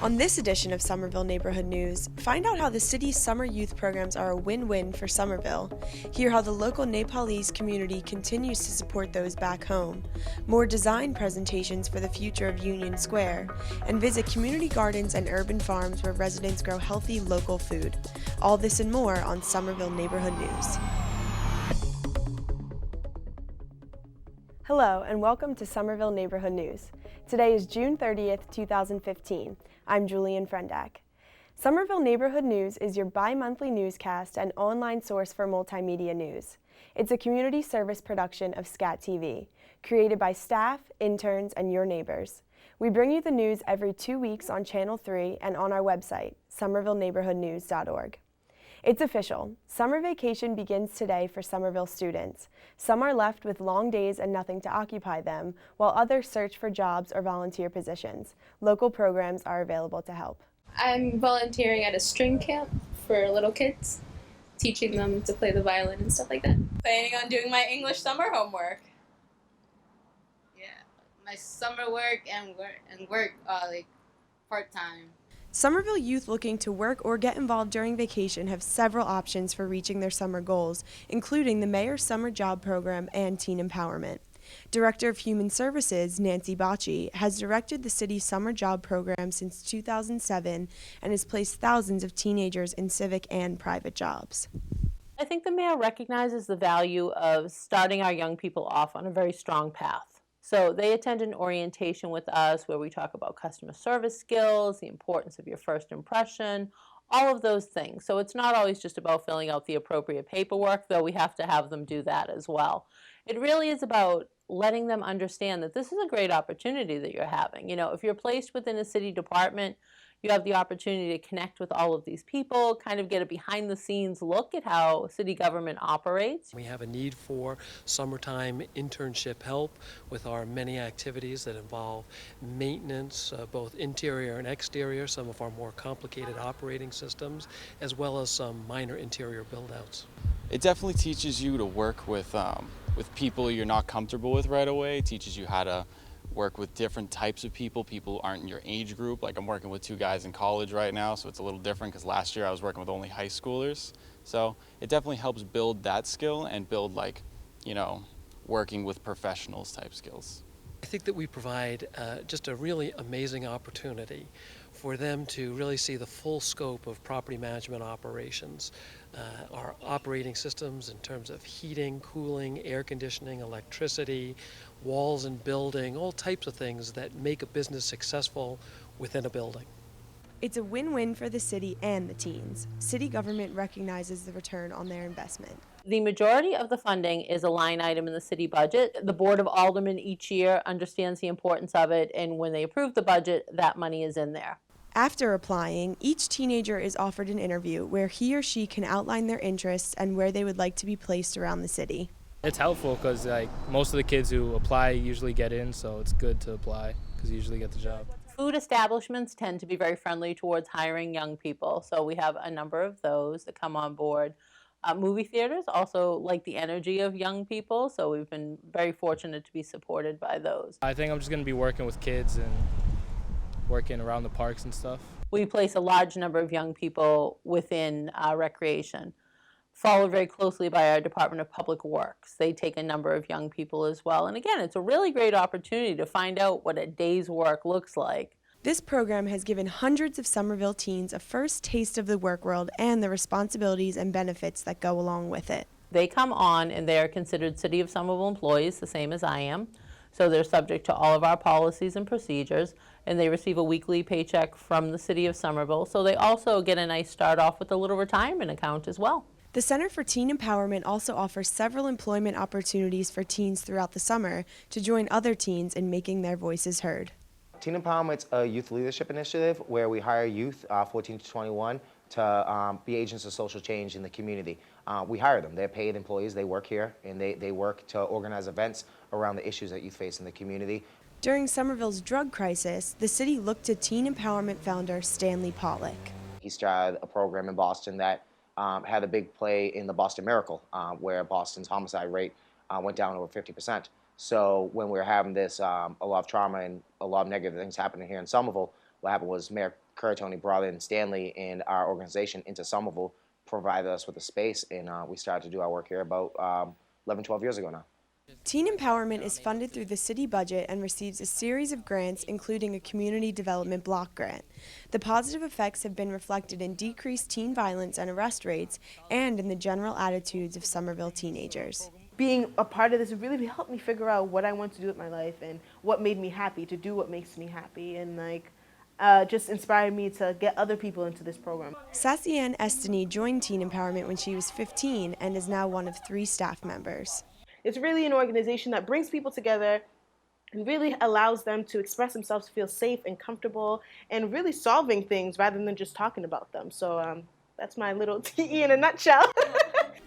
On this edition of Somerville Neighborhood News, find out how the city's summer youth programs are a win-win for Somerville. Hear how the local Nepalese community continues to support those back home. More design presentations for the future of Union Square. And visit community gardens and urban farms where residents grow healthy local food. All this and more on Somerville Neighborhood News. Hello and welcome to Somerville Neighborhood News. Today is June 30th, 2015. I'm Julian Frendak. Somerville Neighborhood News is your bi-monthly newscast and online source for multimedia news. It's a community service production of SCATV, created by staff, interns, and your neighbors. We bring you the news every 2 weeks on Channel 3 and on our website, somervilleneighborhoodnews.org. It's official. Summer vacation begins today for Somerville students. Some are left with long days and nothing to occupy them, while others search for jobs or volunteer positions. Local programs are available to help. I'm volunteering at a string camp for little kids, teaching them to play the violin and stuff like that. Planning on doing my English summer homework. Yeah, my summer work and work like part-time. Somerville youth looking to work or get involved during vacation have several options for reaching their summer goals, including the Mayor's Summer Job Program and Teen Empowerment. Director of Human Services, Nancy Bocci, has directed the city's summer job program since 2007 and has placed thousands of teenagers in civic and private jobs. I think the mayor recognizes the value of starting our young people off on a very strong path. So they attend an orientation with us where we talk about customer service skills, the importance of your first impression, all of those things. So it's not always just about filling out the appropriate paperwork, though we have to have them do that as well. It really is about letting them understand that this is a great opportunity that you're having. You know, if you're placed within a city department, you have the opportunity to connect with all of these people, kind of get a behind-the-scenes look at how city government operates. We have a need for summertime internship help with our many activities that involve maintenance, both interior and exterior, some of our more complicated operating systems, as well as some minor interior build-outs. It definitely teaches you to work with people you're not comfortable with right away. It teaches you how to work with different types of people. People aren't in your age group. Like I'm working with 2 guys in college right now, so it's a little different because last year I was working with only high schoolers. So it definitely helps build that skill and build working with professionals type skills. I think that we provide just a really amazing opportunity for them to really see the full scope of property management operations. Our operating systems in terms of heating, cooling, air conditioning, electricity, walls and building, all types of things that make a business successful within a building. It's a win-win for the city and the teens. City government recognizes the return on their investment. The majority of the funding is a line item in the city budget. The Board of Aldermen each year understands the importance of it, and when they approve the budget, that money is in there. After applying, each teenager is offered an interview where he or she can outline their interests and where they would like to be placed around the city. It's helpful because most of the kids who apply usually get in, so it's good to apply because you usually get the job. Food establishments tend to be very friendly towards hiring young people, so we have a number of those that come on board. Movie theaters also like the energy of young people, so we've been very fortunate to be supported by those. I think I'm just going to be working with kids and working around the parks and stuff. We place a large number of young people within recreation, followed very closely by our Department of Public Works. They take a number of young people as well. And again, it's a really great opportunity to find out what a day's work looks like. This program has given hundreds of Somerville teens a first taste of the work world and the responsibilities and benefits that go along with it. They come on and they are considered City of Somerville employees, the same as I am. So they're subject to all of our policies and procedures, and they receive a weekly paycheck from the City of Somerville. So they also get a nice start off with a little retirement account as well. The Center for Teen Empowerment also offers several employment opportunities for teens throughout the summer to join other teens in making their voices heard. Teen Empowerment's a youth leadership initiative where we hire youth 14 to 21 to be agents of social change in the community. We hire them. They're paid employees. They work here, and they work to organize events around the issues that youth face in the community. During Somerville's drug crisis, the city looked to Teen Empowerment founder Stanley Pollock. He started a program in Boston that had a big play in the Boston Miracle, where Boston's homicide rate went down over 50%. So when we were having this, a lot of trauma and a lot of negative things happening here in Somerville, what happened was Mayor Curratone brought in Stanley and our organization into Somerville, provided us with a space, and we started to do our work here about 11, 12 years ago now. Teen Empowerment is funded through the city budget and receives a series of grants, including a community development block grant. The positive effects have been reflected in decreased teen violence and arrest rates and in the general attitudes of Somerville teenagers. Being a part of this really helped me figure out what I want to do with my life and what made me happy, to do what makes me happy, and just inspired me to get other people into this program. Sassianne Estany joined Teen Empowerment when she was 15 and is now one of 3 staff members. It's really an organization that brings people together and really allows them to express themselves, feel safe and comfortable, and really solving things rather than just talking about them. So that's my little TE in a nutshell.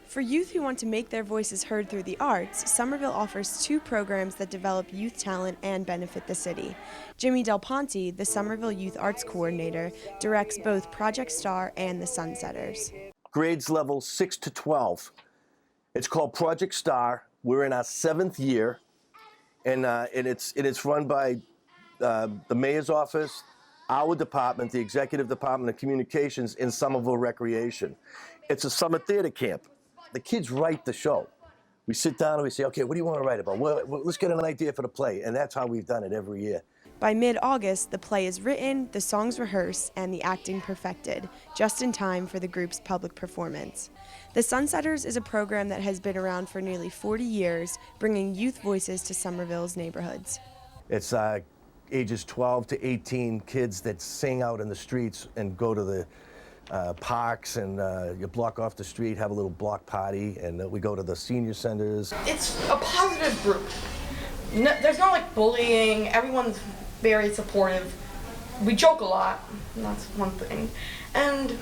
For youth who want to make their voices heard through the arts, Somerville offers 2 programs that develop youth talent and benefit the city. Jimmy Del Ponte, the Somerville Youth Arts Coordinator, directs both Project Star and the Sunsetters. Grades level 6 to 12. It's called Project Star. We're in our 7th year, and it's run by the mayor's office, our department, the executive department of communications, in Somerville Recreation. It's a summer theater camp. The kids write the show. We sit down and we say, okay, what do you want to write about? Well, let's get an idea for the play, and that's how we've done it every year. By mid-August, the play is written, the songs rehearsed, and the acting perfected, just in time for the group's public performance. The Sunsetters is a program that has been around for nearly 40 years, bringing youth voices to Somerville's neighborhoods. It's ages 12 to 18 kids that sing out in the streets and go to the parks, and you block off the street, have a little block party, and we go to the senior centers. It's a positive group. There's no bullying. Everyone's very supportive. We joke a lot, and that's one thing. And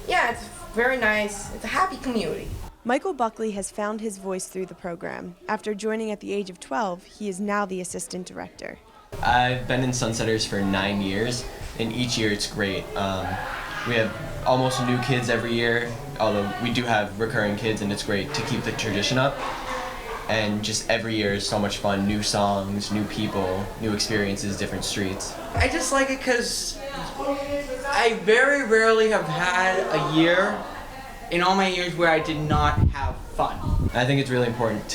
yeah, it's very nice. It's a happy community. Michael Buckley has found his voice through the program. After joining at the age of 12, he is now the assistant director. I've been in Sunsetters for 9 years, and each year it's great. We have almost new kids every year, although we do have recurring kids, and it's great to keep the tradition up. And just every year is so much fun. New songs, new people, new experiences, different streets. I just like it because I very rarely have had a year in all my years where I did not have fun. I think it's really important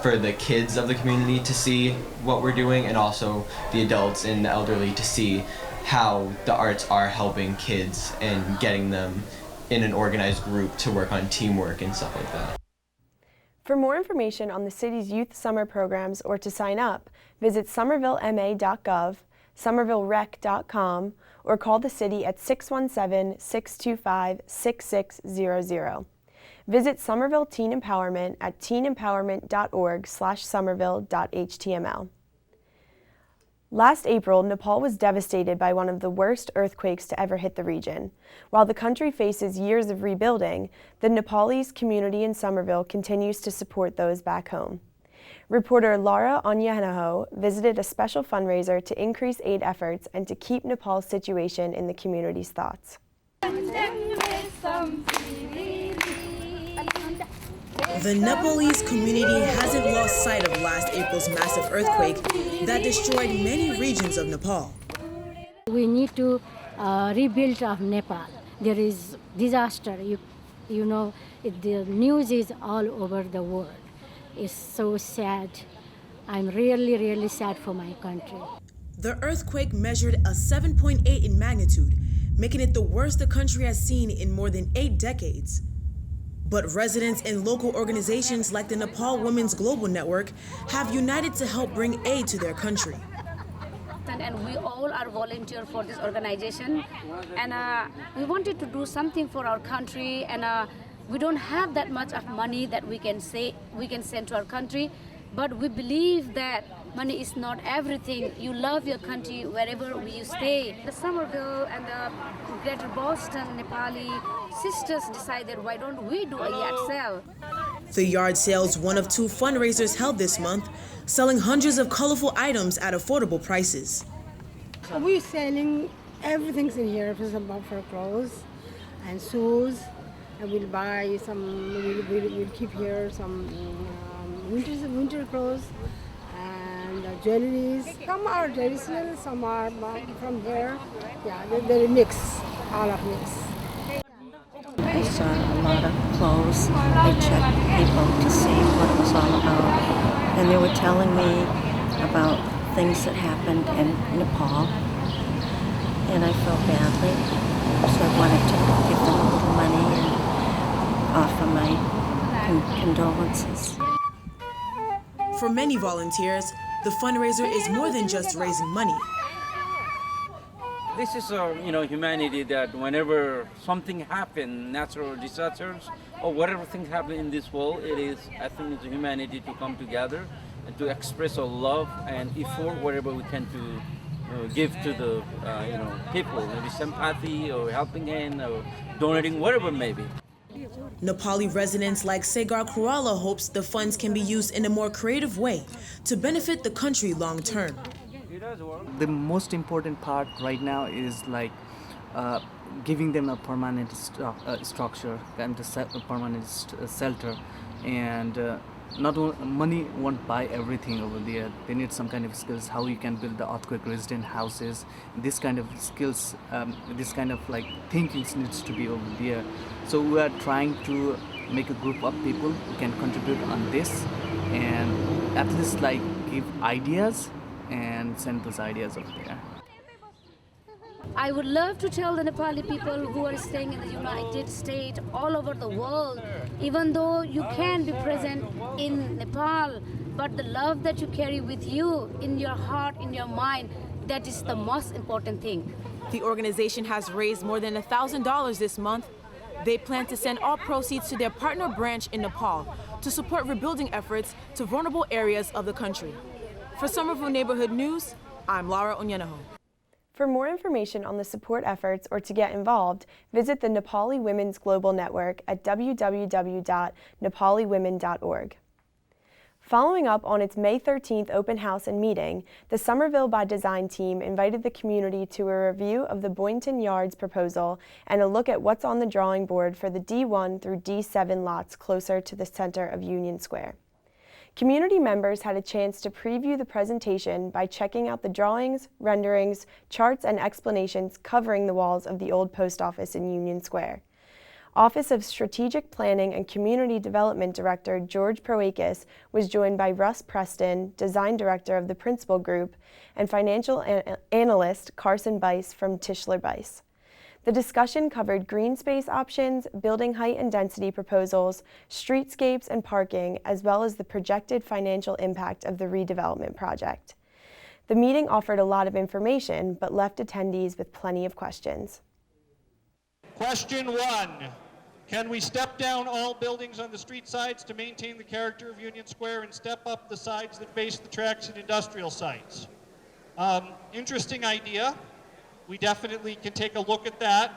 for the kids of the community to see what we're doing, and also the adults and the elderly to see how the arts are helping kids and getting them in an organized group to work on teamwork and stuff like that. For more information on the city's youth summer programs or to sign up, visit somervillema.gov, somervillerec.com, or call the city at 617-625-6600. Visit Somerville Teen Empowerment at teenempowerment.org/somerville.html. Last April, Nepal was devastated by one of the worst earthquakes to ever hit the region. While the country faces years of rebuilding, the Nepalese community in Somerville continues to support those back home. Reporter Laura Onyanaho visited a special fundraiser to increase aid efforts and to keep Nepal's situation in the community's thoughts. The Nepalese community hasn't lost sight of last April's massive earthquake that destroyed many regions of Nepal. We need to rebuild of Nepal. There is disaster. You know, the news is all over the world. It's so sad. I'm really, really sad for my country. The earthquake measured a 7.8 in magnitude, making it the worst the country has seen in more than 8 decades. But residents and local organizations like the Nepal Women's Global Network have united to help bring aid to their country. And we all are volunteers for this organization, and we wanted to do something for our country, and we don't have that much of money that we can send to our country, but we believe that money is not everything. You love your country wherever you stay. The Somerville and the Greater Boston Nepali sisters decided, why don't we do a yard sale? The yard sale is one of 2 fundraisers held this month, selling hundreds of colorful items at affordable prices. We're selling everything's in here for clothes and shoes. And we'll buy some, we'll keep here some winter clothes and jewelries. Some are traditional, some are from here. Yeah, they're mix, all of mix. I saw a lot of clothes. I checked people to see what it was all about. And they were telling me about things that happened in Nepal. And I felt badly. So I wanted to give them a little money and offer my condolences. For many volunteers, the fundraiser is more than just raising money. This is humanity, that whenever something happens, natural disasters or whatever things happen in this world, I think it's humanity to come together and to express our love and effort, whatever we can to give to the people, maybe sympathy or helping hand or donating, whatever it may be. Nepali residents like Segar Kurala hopes the funds can be used in a more creative way to benefit the country long term. The most important part right now is giving them a permanent structure and a permanent shelter, and not only money won't buy everything over there. They need some kind of skills, how you can build the earthquake resistant houses. This kind of skills, this kind of thinking needs to be over there. So we are trying to make a group of people who can contribute on this and at least give ideas and send those ideas over there. I would love to tell the Nepali people who are staying in the United States, all over the world, even though you can be present in Nepal, but the love that you carry with you in your heart, in your mind, that is the most important thing. The organization has raised more than $1,000 this month. They plan to send all proceeds to their partner branch in Nepal to support rebuilding efforts to vulnerable areas of the country. For Somerville Neighborhood News, I'm Laura Onyenaho. For more information on the support efforts or to get involved, visit the Nepali Women's Global Network at www.nepaliwomen.org. Following up on its May 13th open house and meeting, the Somerville by Design team invited the community to a review of the Boynton Yards proposal and a look at what's on the drawing board for the D1 through D7 lots closer to the center of Union Square. Community members had a chance to preview the presentation by checking out the drawings, renderings, charts, and explanations covering the walls of the old post office in Union Square. Office of Strategic Planning and Community Development Director George Proakis was joined by Russ Preston, Design Director of the Principal Group, and Financial Analyst Carson Bice from Tischler Bice. The discussion covered green space options, building height and density proposals, streetscapes and parking, as well as the projected financial impact of the redevelopment project. The meeting offered a lot of information, but left attendees with plenty of questions. Question 1. Can we step down all buildings on the street sides to maintain the character of Union Square and step up the sides that face the tracks and industrial sites? Interesting idea. We definitely can take a look at that.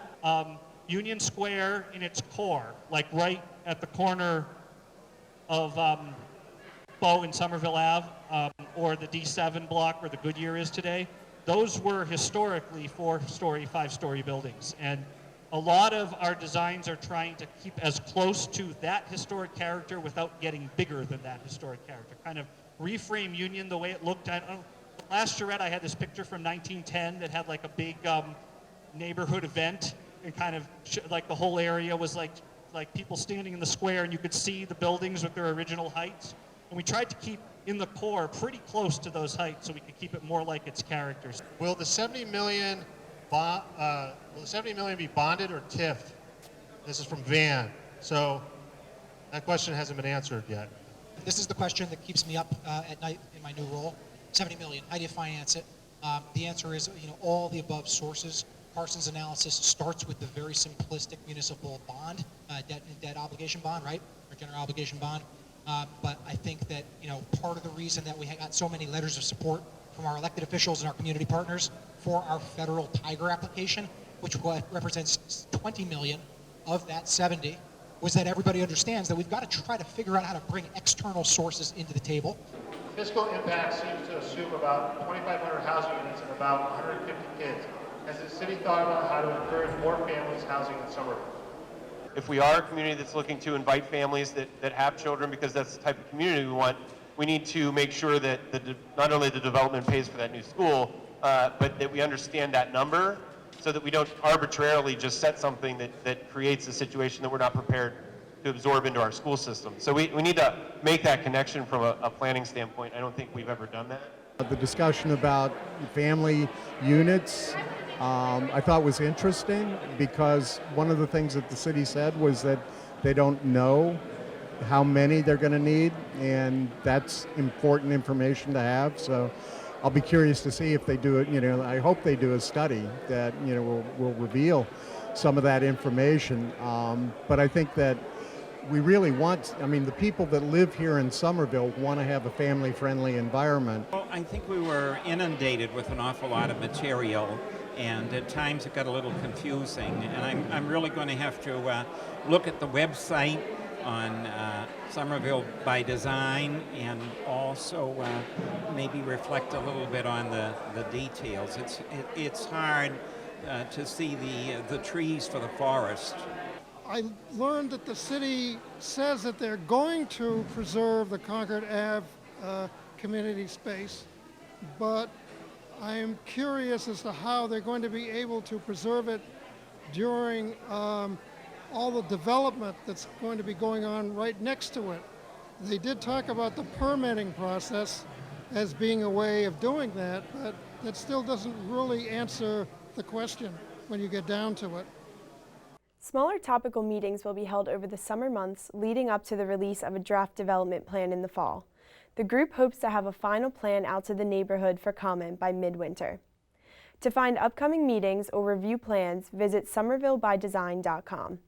Union Square in its core, right at the corner of Bow and Somerville Ave, or the D7 block where the Goodyear is today, those were historically 4-story, 5-story buildings. And a lot of our designs are trying to keep as close to that historic character without getting bigger than that historic character. Kind of reframe Union the way it looked. Last charrette, I had this picture from 1910 that had a big neighborhood event, and kind of the whole area was like people standing in the square, and you could see the buildings with their original heights. And we tried to keep in the core pretty close to those heights so we could keep it more like its characters. Will the $70 million be bonded or TIF'd? This is from Van. So that question hasn't been answered yet. This is the question that keeps me up at night in my new role. $70 million, how do you finance it? The answer is, all the above sources. Carson's analysis starts with the very simplistic municipal bond, debt obligation bond, right? Or general obligation bond. But I think that, part of the reason that we got so many letters of support from our elected officials and our community partners for our federal Tiger application, which represents 20 million of that 70, was that everybody understands that we've got to try to figure out how to bring external sources into the table. Fiscal impact seems to assume about 2,500 housing units and about 150 kids. Has the city thought about how to encourage more families housing in Somerville? If we are a community that's looking to invite families that have children, because that's the type of community we want, we need to make sure that not only the development pays for that new school, but that we understand that number so that we don't arbitrarily just set something that creates a situation that we're not prepared to absorb into our school system. So we need to make that connection from a planning standpoint. I don't think we've ever done that. The discussion about family units I thought was interesting, because one of the things that the city said was that they don't know how many they're going to need, and that's important information to have. So I'll be curious to see if they do it. I hope they do a study that will reveal some of that information. But I think that we really want, the people that live here in Somerville want to have a family-friendly environment. Well, I think we were inundated with an awful lot of material, and at times it got a little confusing. And I'm really going to have to look at the website on Somerville by Design, and also maybe reflect a little bit on the details. It's hard to see the trees for the forest. I learned that the city says that they're going to preserve the Concord Ave community space, but I'm curious as to how they're going to be able to preserve it during all the development that's going to be going on right next to it. They did talk about the permitting process as being a way of doing that, but that still doesn't really answer the question when you get down to it. Smaller topical meetings will be held over the summer months leading up to the release of a draft development plan in the fall. The group hopes to have a final plan out to the neighborhood for comment by midwinter. To find upcoming meetings or review plans, visit somervillebydesign.com.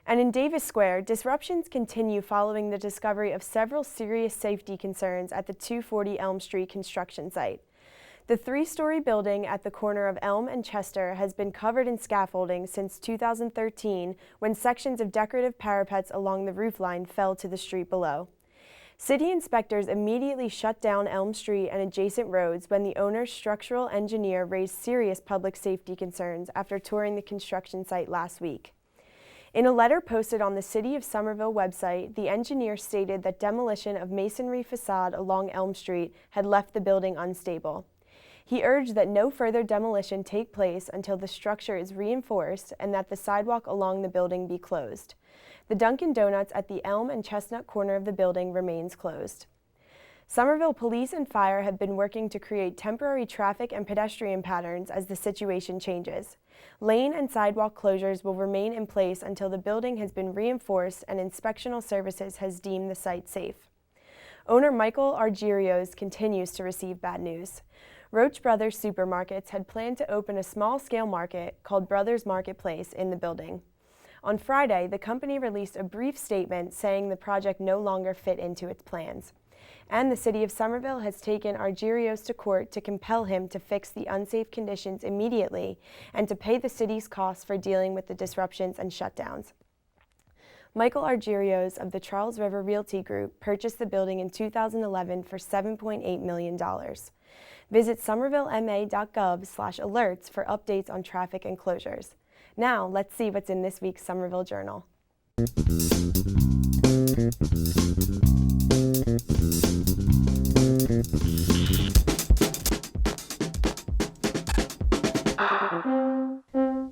And in Davis Square, disruptions continue following the discovery of several serious safety concerns at the 240 Elm Street construction site. The 3-story building at the corner of Elm and Chester has been covered in scaffolding since 2013, when sections of decorative parapets along the roofline fell to the street below. City inspectors immediately shut down Elm Street and adjacent roads when the owner's structural engineer raised serious public safety concerns after touring the construction site last week. In a letter posted on the City of Somerville website, the engineer stated that demolition of masonry facade along Elm Street had left the building unstable. He urged that no further demolition take place until the structure is reinforced and that the sidewalk along the building be closed. The Dunkin' Donuts at the Elm and Chestnut corner of the building remains closed. Somerville Police and Fire have been working to create temporary traffic and pedestrian patterns as the situation changes. Lane and sidewalk closures will remain in place until the building has been reinforced and Inspectional Services has deemed the site safe. Owner Michael Argirios continues to receive bad news. Roach Brothers Supermarkets had planned to open a small-scale market called Brothers Marketplace in the building. On Friday, the company released a brief statement saying the project no longer fit into its plans. And the City of Somerville has taken Argirios to court to compel him to fix the unsafe conditions immediately and to pay the city's costs for dealing with the disruptions and shutdowns. Michael Argirios of the Charles River Realty Group purchased the building in 2011 for $7.8 million. Visit somervillema.gov/alerts for updates on traffic and closures. Now, let's see what's in this week's Somerville Journal.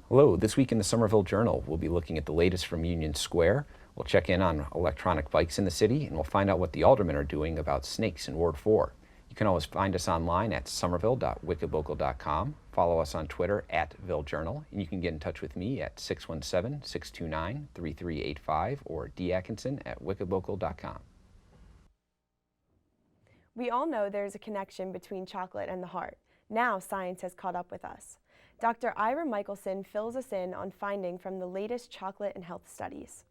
Hello, this week in the Somerville Journal, we'll be looking at the latest from Union Square. We'll check in on electronic bikes in the city, and we'll find out what the aldermen are doing about snakes in Ward 4. You can always find us online at somerville.wickedlocal.com. Follow us on Twitter at VilleJournal, and you can get in touch with me at 617-629-3385 or datkinson@wickedlocal.com. We all know there's a connection between chocolate and the heart. Now science has caught up with us. Dr. Ira Michelson fills us in on finding from the latest chocolate and health studies.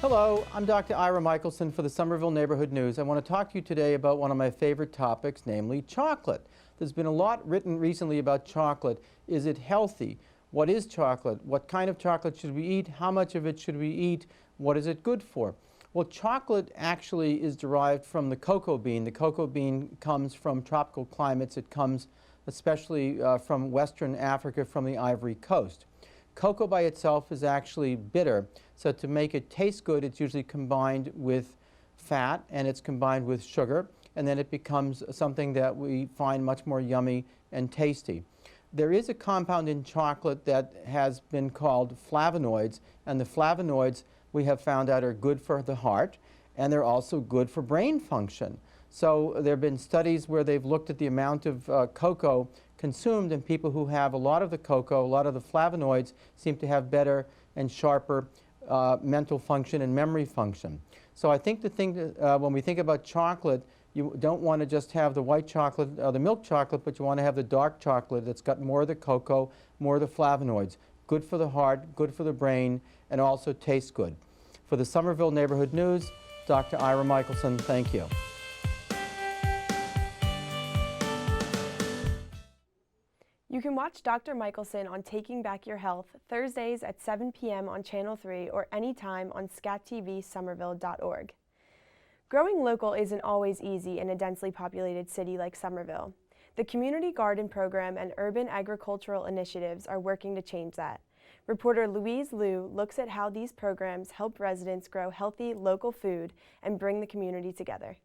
Hello, I'm Dr. Ira Michelson for the Somerville Neighborhood News. I want to talk to you today about one of my favorite topics, namely chocolate. There's been a lot written recently about chocolate. Is it healthy? What is chocolate? What kind of chocolate should we eat? How much of it should we eat? What is it good for? Well, chocolate actually is derived from the cocoa bean. The cocoa bean comes from tropical climates. It comes especially from Western Africa, from the Ivory Coast. Cocoa by itself is actually bitter, so to make it taste good, it's usually combined with fat and it's combined with sugar, and then it becomes something that we find much more yummy and tasty. There is a compound in chocolate that has been called flavonoids, and the flavonoids we have found out are good for the heart, and they're also good for brain function. So there have been studies where they've looked at the amount of cocoa consumed, and people who have a lot of the cocoa, a lot of the flavonoids, seem to have better and sharper mental function and memory function. So I think the thing that, when we think about chocolate, you don't want to just have the white chocolate, the milk chocolate, but you want to have the dark chocolate that's got more of the cocoa, more of the flavonoids. Good for the heart, good for the brain, and also tastes good. For the Somerville Neighborhood News, Dr. Ira Michelson, thank you. You can watch Dr. Michelson on Taking Back Your Health Thursdays at 7 p.m. on Channel 3 or anytime on SCATV Somerville.org. Growing local isn't always easy in a densely populated city like Somerville. The Community Garden Program and urban agricultural initiatives are working to change that. Reporter Louise Liu looks at how these programs help residents grow healthy local food and bring the community together.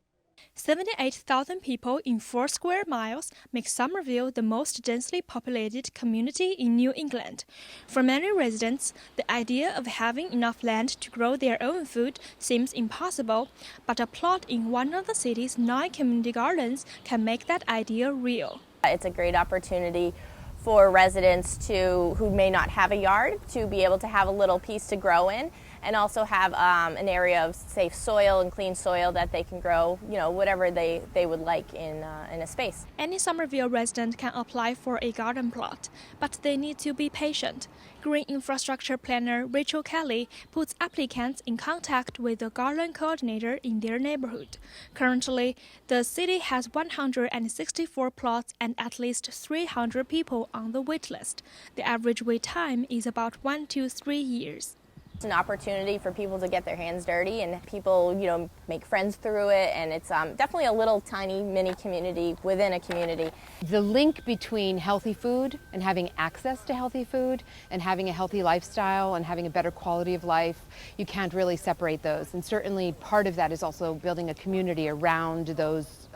78,000 people in 4 square miles make Somerville the most densely populated community in New England. For many residents, the idea of having enough land to grow their own food seems impossible, but a plot in one of the city's 9 community gardens can make that idea real. It's a great opportunity for residents who may not have a yard to be able to have a little piece to grow in, and also have an area of safe soil and clean soil that they can grow, whatever they would like in a space. Any Somerville resident can apply for a garden plot, but they need to be patient. Green infrastructure planner Rachel Kelly puts applicants in contact with the garden coordinator in their neighborhood. Currently, the city has 164 plots and at least 300 people on the wait list. The average wait time is about 1 to 3 years. It's an opportunity for people to get their hands dirty, and people, make friends through it, and it's definitely a little tiny mini community within a community. The link between healthy food and having access to healthy food and having a healthy lifestyle and having a better quality of life, you can't really separate those. And certainly part of that is also building a community around those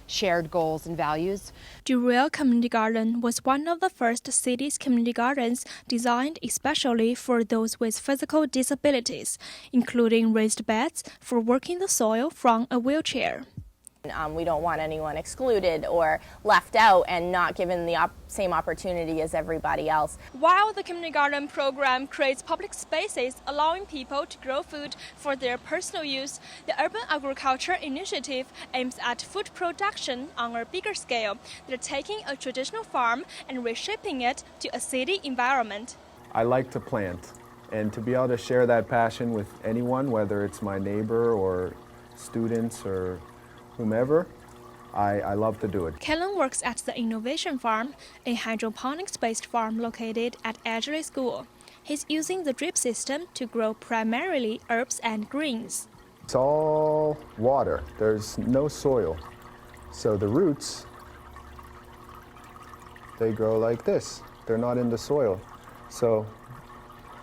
shared goals and values. Durrell Community Garden was one of the first city's community gardens designed especially for those with physical disabilities, including raised beds for working the soil from a wheelchair. We don't want anyone excluded or left out and not given the same opportunity as everybody else. While the community garden program creates public spaces allowing people to grow food for their personal use, the Urban Agriculture Initiative aims at food production on a bigger scale. They're taking a traditional farm and reshaping it to a city environment. I like to plant, and to be able to share that passion with anyone, whether it's my neighbor or students or whomever, I love to do it. Kellen works at the Innovation Farm, a hydroponics-based farm located at Edgeley School. He's using the drip system to grow primarily herbs and greens. It's all water. There's no soil. So the roots, they grow like this. They're not in the soil. So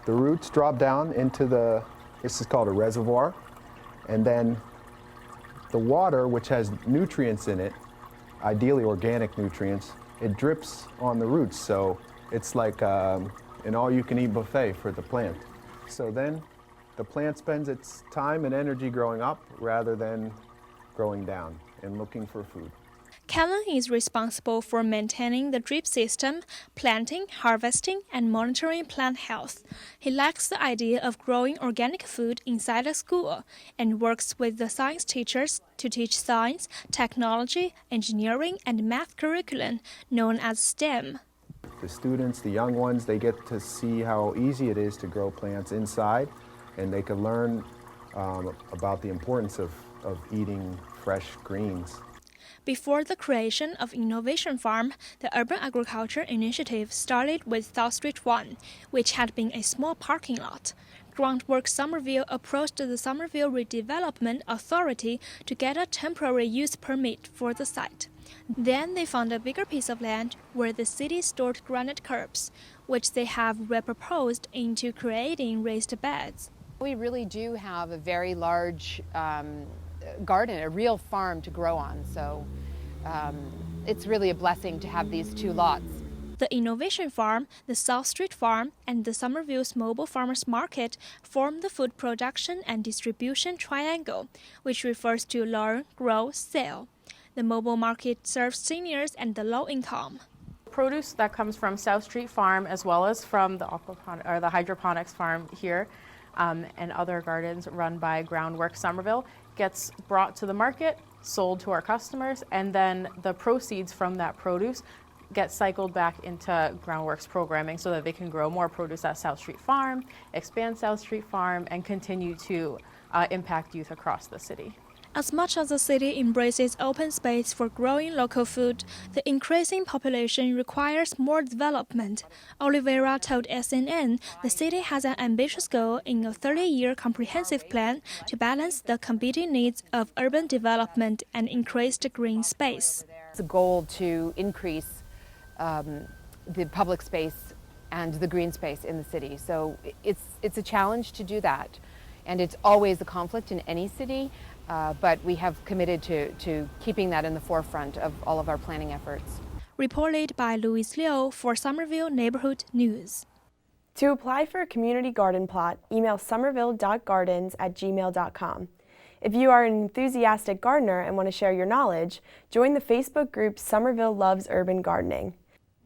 the roots drop down into this is called a reservoir, and then the water, which has nutrients in it, ideally organic nutrients, it drips on the roots. So it's like an all-you-can-eat buffet for the plant. So then the plant spends its time and energy growing up rather than growing down and looking for food. Kellen is responsible for maintaining the drip system, planting, harvesting, and monitoring plant health. He likes the idea of growing organic food inside a school and works with the science teachers to teach science, technology, engineering, and math curriculum known as STEM. The students, the young ones, they get to see how easy it is to grow plants inside, and they can learn about the importance of eating fresh greens. Before the creation of Innovation Farm, the Urban Agriculture Initiative started with South Street 1, which had been a small parking lot. Groundwork Somerville approached the Somerville Redevelopment Authority to get a temporary use permit for the site. Then they found a bigger piece of land where the city stored granite curbs, which they have repurposed into creating raised beds. We really do have a very large garden, a real farm to grow on, so it's really a blessing to have these two lots. The Innovation Farm, the South Street Farm, and the Somerville's Mobile Farmers Market form the food production and distribution triangle, which refers to learn, grow, sell. The mobile market serves seniors and the low income. Produce that comes from South Street Farm as well as from the hydroponics farm here and other gardens run by Groundwork Somerville gets brought to the market, sold to our customers, and then the proceeds from that produce get cycled back into Groundworks programming so that they can grow more produce at South Street Farm, expand South Street Farm, and continue to impact youth across the city. As much as the city embraces open space for growing local food, the increasing population requires more development. Oliveira told SNN the city has an ambitious goal in a 30-year comprehensive plan to balance the competing needs of urban development and increased green space. It's a goal to increase the public space and the green space in the city. So it's a challenge to do that. And it's always a conflict in any city. But we have committed to keeping that in the forefront of all of our planning efforts. Reported by Louise Liu for Somerville Neighborhood News. To apply for a community garden plot, email somerville.gardens@gmail.com. If you are an enthusiastic gardener and want to share your knowledge, join the Facebook group Somerville Loves Urban Gardening.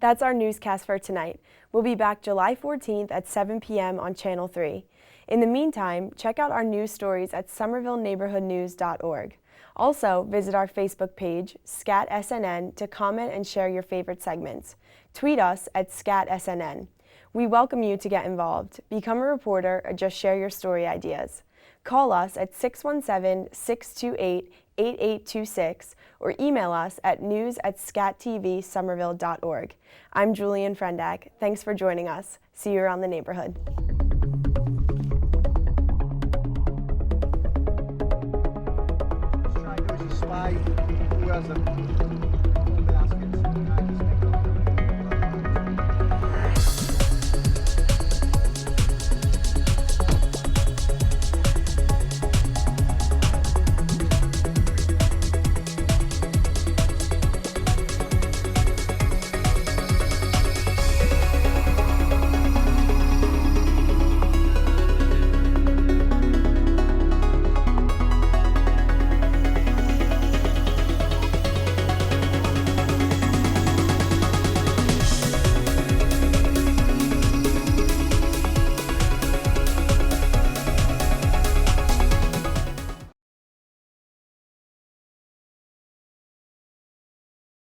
That's our newscast for tonight. We'll be back July 14th at 7 p.m. on Channel 3. In the meantime, check out our news stories at somervilleneighborhoodnews.org. Also, visit our Facebook page, SCATSNN, to comment and share your favorite segments. Tweet us at SCATSNN. We welcome you to get involved, become a reporter, or just share your story ideas. Call us at 617-628-8826 or email us at news@scatvsomerville.org. I'm Julian Frendak. Thanks for joining us. See you around the neighborhood. Who has a